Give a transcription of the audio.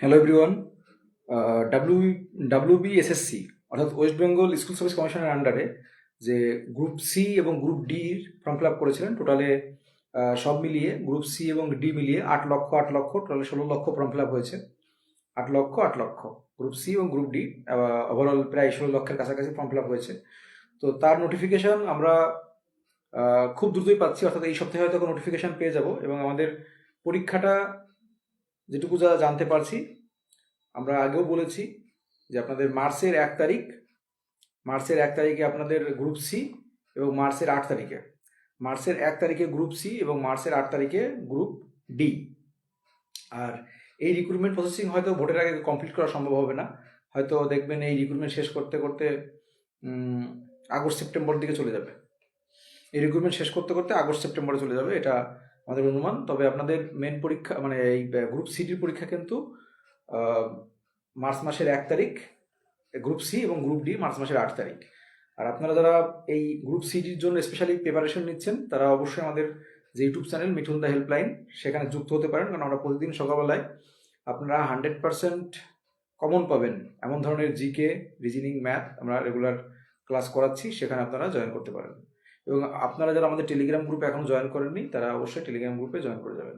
Hello everyone. WBSSC অর্থাৎ West Bengal school service কমিশনের আন্ডারে যে গ্রুপ সি এবং গ্রুপ ডির ফর্ম ফিল আপ করেছিলেন, টোটালে সব মিলিয়ে গ্রুপ সি এবং ডি মিলিয়ে 8 লক্ষ টোটালে 16 লক্ষ ফর্ম ফিল আপ হয়েছে। 8 লক্ষ গ্রুপ সি এবং গ্রুপ ডি ওভারঅল প্রায় 16 লক্ষের কাছাকাছি ফর্ম ফিল আপ হয়েছে। তো তার নোটিফিকেশন আমরা খুব দ্রুতই পাচ্ছি, অর্থাৎ এই সপ্তাহে হয়তো নোটিফিকেশন পেয়ে যাব। এবং আমাদের পরীক্ষাটা যেটুকু যা জানতে পারছি, আমরা আগেও বলেছি যে আপনাদের মার্চের 1 তারিখে আপনাদের গ্রুপ সি এবং মার্চের 1 তারিখে গ্রুপ সি এবং মার্চের 8 তারিখে গ্রুপ ডি। আর এই রিক্রুটমেন্ট প্রসেসিং হয়তো ভোটের আগে কমপ্লিট করা সম্ভব হবে না, হয়তো দেখবেন এই রিক্রুটমেন্ট শেষ করতে করতে আগস্ট সেপ্টেম্বর দিকে চলে যাবে। এই রিক্রুটমেন্ট শেষ করতে করতে আগস্ট সেপ্টেম্বরে চলে যাবে, এটা আমাদের অনুমান। তবে আপনাদের মেন পরীক্ষা মানে এই গ্রুপ সিটির পরীক্ষা কিন্তু মার্চ মাসের 1 তারিখ গ্রুপ সি এবং গ্রুপ ডি মার্চ মাসের 8 তারিখ। আর আপনারা যারা এই গ্রুপ সিটির জন্য স্পেশালি প্রিপারেশন নিচ্ছেন, তারা অবশ্যই আমাদের যে ইউটিউব চ্যানেল মিঠুন দা হেল্পলাইন, সেখানে যুক্ত হতে পারেন। কারণ আমরা প্রতিদিন সকালবেলায় আপনারা 100% কমন পাবেন এমন ধরনের জিকে, রিজনিং, ম্যাথ আমরা রেগুলার ক্লাস করাচ্ছি, সেখানে আপনারা জয়েন করতে পারেন। এবং আপনারা যারা আমাদের টেলিগ্রাম গ্রুপে এখনও জয়েন করেননি, তারা অবশ্যই টেলিগ্রাম গ্রুপে জয়েন করে যাবেন।